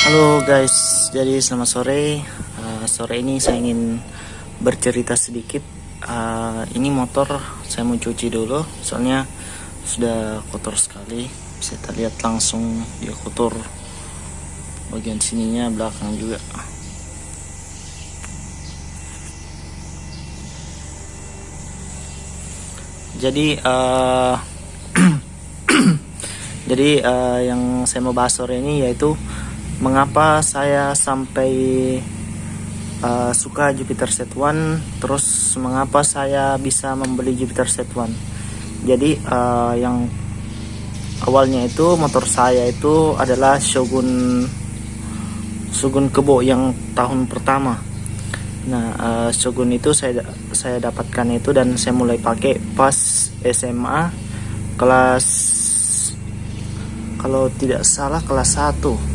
Halo guys, jadi selamat sore. Sore ini saya ingin bercerita sedikit. Ini motor saya mau cuci dulu, soalnya sudah kotor sekali. Bisa terlihat langsung dia kotor bagian sininya, belakang juga. Jadi yang saya mau bahas sore ini yaitu mengapa saya sampai suka Jupiter Z1, terus mengapa saya bisa membeli Jupiter Z1. Jadi yang awalnya itu motor saya itu adalah Shogun Kebo yang tahun pertama. Nah, Shogun itu saya dapatkan itu dan saya mulai pakai pas SMA kelas, kalau tidak salah kelas 1.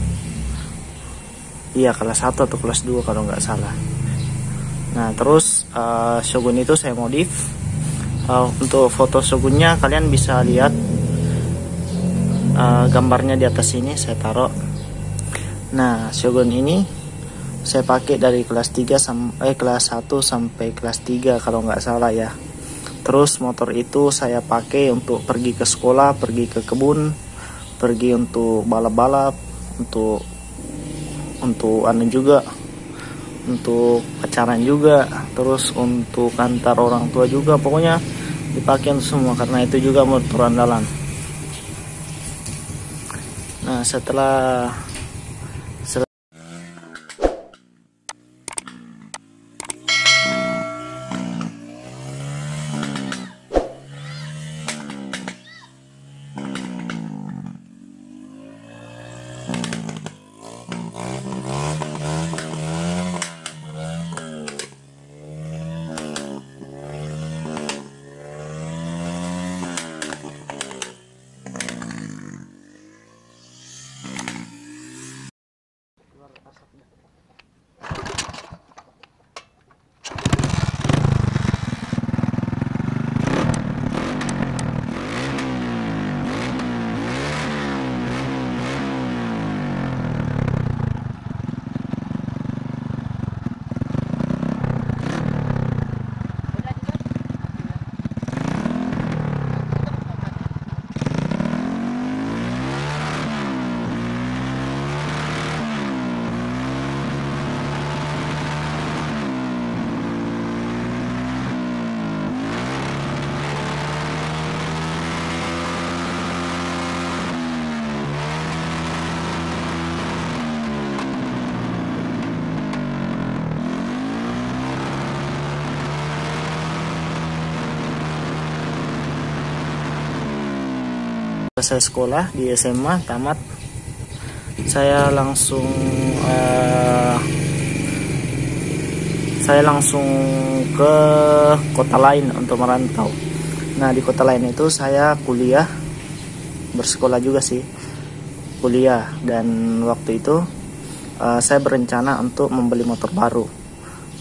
Iya, kelas 1 atau kelas 2 kalau nggak salah. Nah, terus Shogun itu saya modif. Untuk foto Shogunnya kalian bisa lihat gambarnya di atas ini saya taruh. Nah, Shogun ini saya pakai dari kelas 1 sampai kelas 3 kalau nggak salah ya. Terus motor itu saya pakai untuk pergi ke sekolah, pergi ke kebun, pergi untuk balap-balap, untuk anu juga, untuk pacaran juga, terus untuk antar orang tua juga, pokoknya dipakai untuk semua karena itu juga motor andalan. Nah, setelah selesai sekolah di SMA tamat, saya langsung ke kota lain untuk merantau. Nah, di kota lain itu saya kuliah, bersekolah juga sih, kuliah. Dan waktu itu saya berencana untuk membeli motor baru.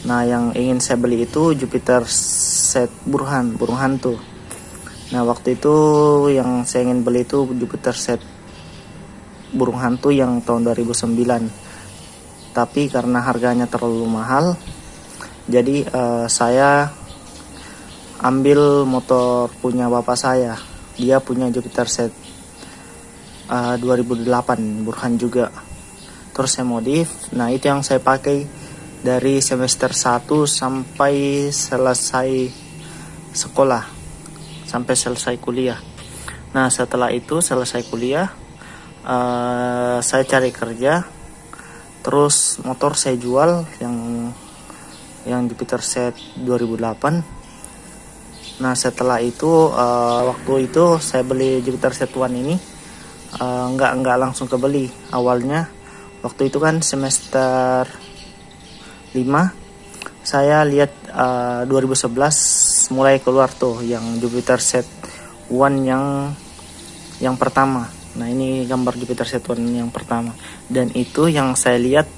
Nah, yang ingin saya beli itu Jupiter Z Burhan tuh. Nah, waktu itu yang saya ingin beli itu Jupiter Z burung hantu yang tahun 2009. Tapi karena harganya terlalu mahal, jadi saya ambil motor punya bapak saya. Dia punya Jupiter Z 2008 Burhan juga. Terus saya modif. Nah, itu yang saya pakai dari semester 1 sampai selesai sekolah, sampai selesai kuliah. Nah, setelah itu selesai kuliah, saya cari kerja, terus motor saya jual yang Jupiter Z 2008. Nah, setelah itu waktu itu saya beli Jupiter Z1 ini, nggak langsung kebeli. Awalnya waktu itu kan semester 5 saya lihat 2011 mulai keluar tuh yang Jupiter Z1 yang pertama. Nah, ini gambar Jupiter Z1 yang pertama, dan itu yang saya lihat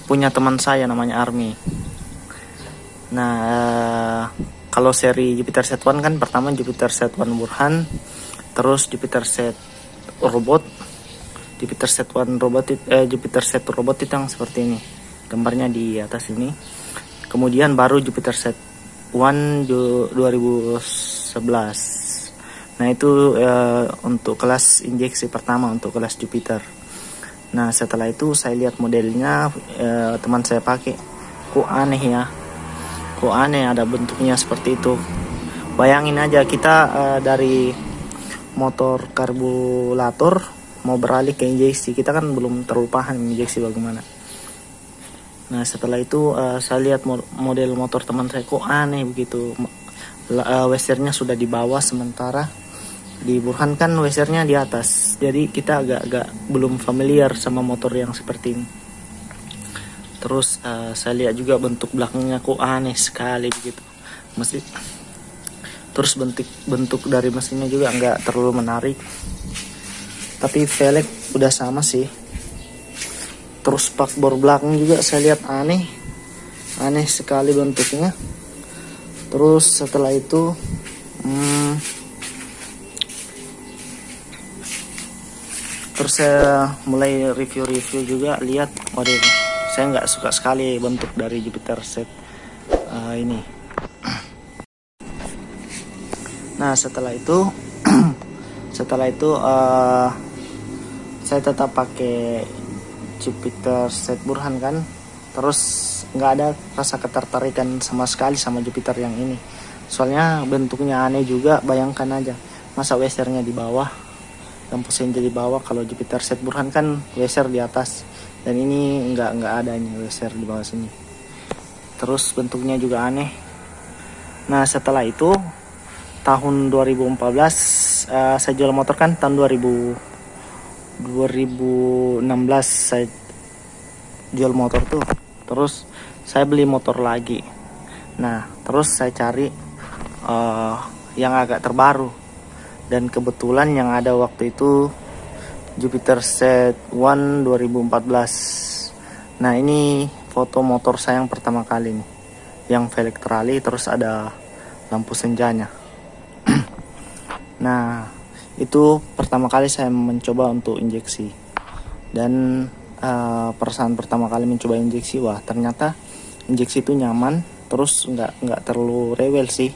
punya teman saya namanya Army. Nah, kalau seri Jupiter Z1 kan pertama Jupiter Z1 Burhan, terus Jupiter Z Robot, Jupiter Set One robot Jupiter Set robot itu yang seperti ini, gambarnya di atas ini. Kemudian baru Jupiter Set One 2011. Nah itu untuk kelas injeksi pertama untuk kelas Jupiter. Nah setelah itu saya lihat modelnya, teman saya pakai, kok aneh ya, kok aneh ada bentuknya seperti itu. Bayangin aja kita dari motor karburator mau beralih ke injeksi, kita kan belum terlalu paham injeksi bagaimana. Nah setelah itu saya lihat model motor teman saya, kok aneh begitu. Wesernya sudah di bawah, sementara di Burhan kan wesernya di atas. Jadi kita agak belum familiar sama motor yang seperti ini. Terus saya lihat juga bentuk belakangnya, kok aneh sekali begitu. Terus bentuk dari mesinnya juga nggak terlalu menarik. Tapi velg udah sama sih. Terus spakbor belakang juga saya lihat aneh sekali bentuknya. Terus setelah itu terus saya mulai review juga, lihat, waduh, saya nggak suka sekali bentuk dari Jupiter Set ini. Nah setelah itu saya tetap pakai Jupiter Set Burhan kan. Terus nggak ada rasa ketertarikan sama sekali sama Jupiter yang ini. Soalnya bentuknya aneh juga, bayangkan aja, masa wesernya di bawah, lampu senja di bawah. Kalau Jupiter Set Burhan kan weser di atas, dan ini nggak adanya weser di bawah sini. Terus bentuknya juga aneh. Nah setelah itu tahun 2014 saya jual motor kan, tahun 2016 saya jual motor tuh. Terus saya beli motor lagi. Nah terus saya cari yang agak terbaru, dan kebetulan yang ada waktu itu Jupiter Set One 2014. Nah ini foto motor saya yang pertama kali nih, yang velg trali, terus ada lampu senjanya. Nah itu pertama kali saya mencoba untuk injeksi, dan perasaan pertama kali mencoba injeksi, wah ternyata injeksi itu nyaman, terus nggak terlalu rewel sih.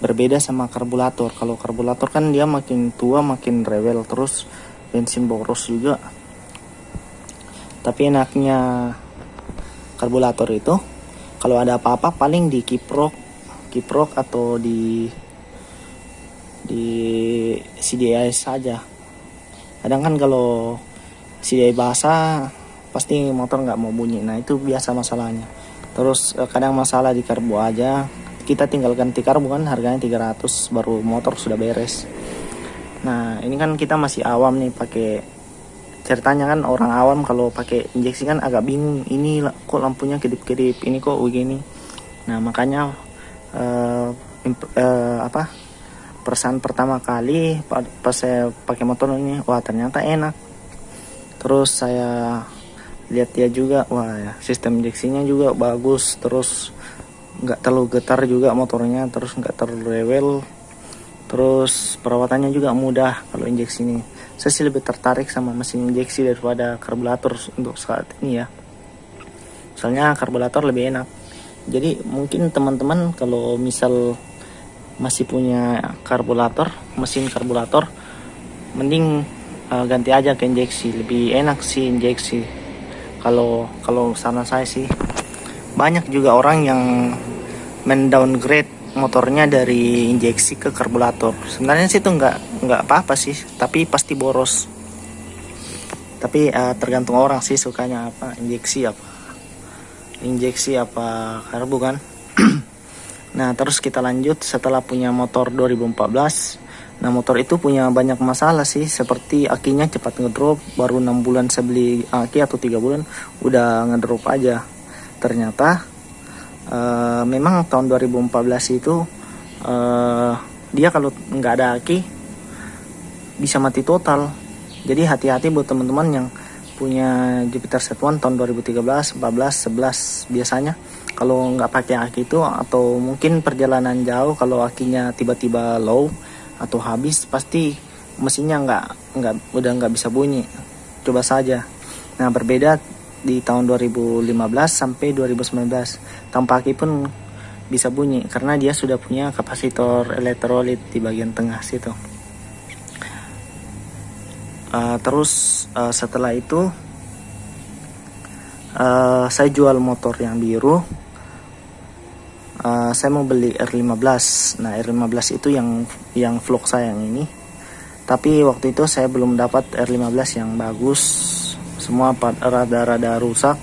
Berbeda sama karburator. Kalau karburator kan dia makin tua makin rewel, terus bensin boros juga. Tapi enaknya karburator itu, kalau ada apa-apa paling di kiprok atau di CDI saja. Kadang kan kalau CDI basah pasti motor nggak mau bunyi. Nah itu biasa masalahnya. Terus kadang masalah di karbu aja, kita tinggal ganti karbu kan, harganya 300 baru motor sudah beres. Nah ini kan kita masih awam nih pakai, ceritanya kan orang awam kalau pakai injeksi kan agak bingung, ini kok lampunya kedip-kedip, ini kok begini. Nah makanya perasaan pertama kali pas saya pakai motor ini, wah ternyata enak. Terus saya lihat dia juga, wah ya, sistem injeksinya juga bagus, terus nggak terlalu getar juga motornya, terus nggak terlalu rewel, terus perawatannya juga mudah kalau injeksi ini. Saya sih lebih tertarik sama mesin injeksi daripada karburator untuk saat ini ya, soalnya karburator lebih enak. Jadi mungkin teman-teman kalau misal masih punya mesin karburator, mending ganti aja ke injeksi, lebih enak sih injeksi. Kalau saran saya sih, banyak juga orang yang mendowngrade motornya dari injeksi ke karburator. Sebenarnya sih itu nggak apa-apa sih, tapi pasti boros. Tapi tergantung orang sih sukanya apa, injeksi apa karbu kan. Nah terus kita lanjut, setelah punya motor 2014. Nah motor itu punya banyak masalah sih, seperti akinya cepat ngedrop. Baru 6 bulan saya beli aki, atau 3 bulan udah ngedrop aja. Ternyata memang tahun 2014 itu dia kalau nggak ada aki bisa mati total. Jadi hati-hati buat teman-teman yang punya Jupiter Set One tahun 2013, 14, 11. Biasanya kalau nggak pakai aki itu, atau mungkin perjalanan jauh, kalau akinya tiba-tiba low atau habis, pasti mesinnya udah nggak bisa bunyi. coba saja. Nah, berbeda di tahun 2015 sampai 2019. Tanpa aki pun bisa bunyi karena dia sudah punya kapasitor elektrolit di bagian tengah situ. Terus setelah itu saya jual motor yang biru. Saya mau beli R15. Nah, R15 itu yang vlog saya yang ini. Tapi waktu itu saya belum dapat R15 yang bagus. Semua rada-rada rusak.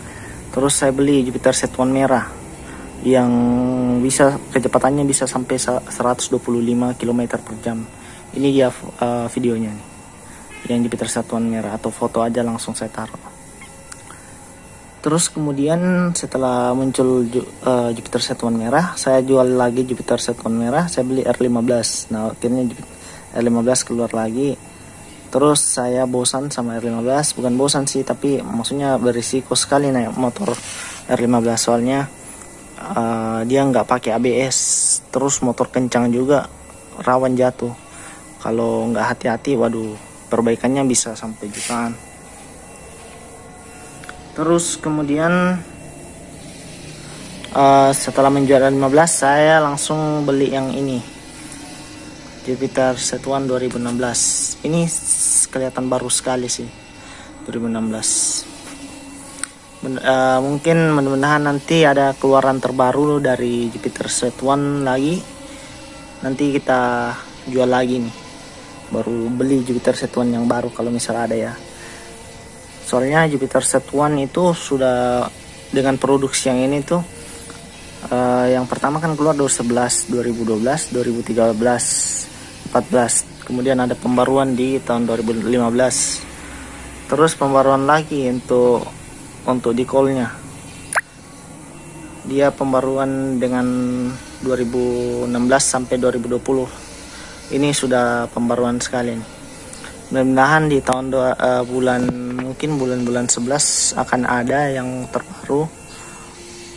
Terus saya beli Jupiter Z1 merah yang bisa kecepatannya bisa sampai 125 km per jam. Ini dia videonya nih. Yang Jupiter Z1 merah, atau foto aja langsung saya taruh. Terus kemudian setelah muncul Jupiter Z1 merah, saya jual lagi Jupiter Z1 merah, saya beli R15. Nah, akhirnya R15 keluar lagi. Terus saya bosan sama R15, bukan bosan sih, tapi maksudnya berisiko sekali naik motor R15 soalnya dia nggak pakai ABS, terus motor kencang juga, rawan jatuh. Kalau nggak hati-hati, waduh, perbaikannya bisa sampai jutaan. Terus kemudian setelah menjual R15, saya langsung beli yang ini, Jupiter Z1 2016. Ini kelihatan baru sekali sih, 2016. Mungkin mudah-mudahan nanti ada keluaran terbaru dari Jupiter Z1 lagi. Nanti kita jual lagi nih. Baru beli Jupiter Z1 yang baru kalau misalnya ada ya. Soalnya Jupiter Z1 itu sudah dengan produksi yang ini tuh yang pertama kan keluar 2011, 2012, 2013, 14. Kemudian ada pembaruan di tahun 2015. Terus pembaruan lagi untuk dekalnya. Dia pembaruan dengan 2016 sampai 2020. Ini sudah pembaruan sekali nih. Mudah-mudahan di tahun bulan 11 akan ada yang terbaru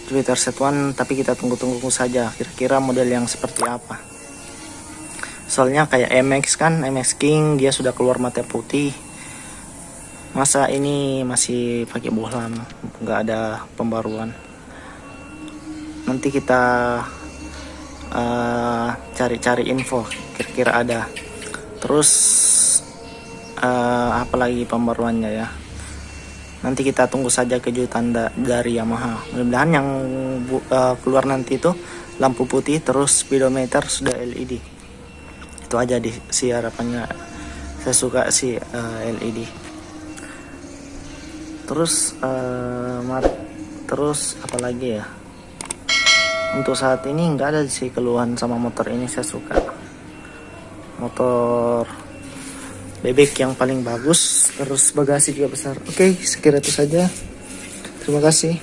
Jupiter Z1, tapi kita tunggu-tunggu saja kira-kira model yang seperti apa. Soalnya kayak MX kan, MX King dia sudah keluar mata putih. Masa ini masih pakai bohlam, nggak ada pembaruan. Nanti kita cari-cari info kira-kira ada. Terus apalagi pembaruannya ya, nanti kita tunggu saja kejutan dari Yamaha. Mudah-mudahan yang keluar nanti itu lampu putih, terus speedometer sudah LED. Itu aja sih harapannya. Saya suka sih LED. Terus apalagi ya, untuk saat ini nggak ada sih keluhan sama motor ini. Saya suka motor bebek yang paling bagus, terus bagasi juga besar. Oke, sekira itu saja. Terima kasih.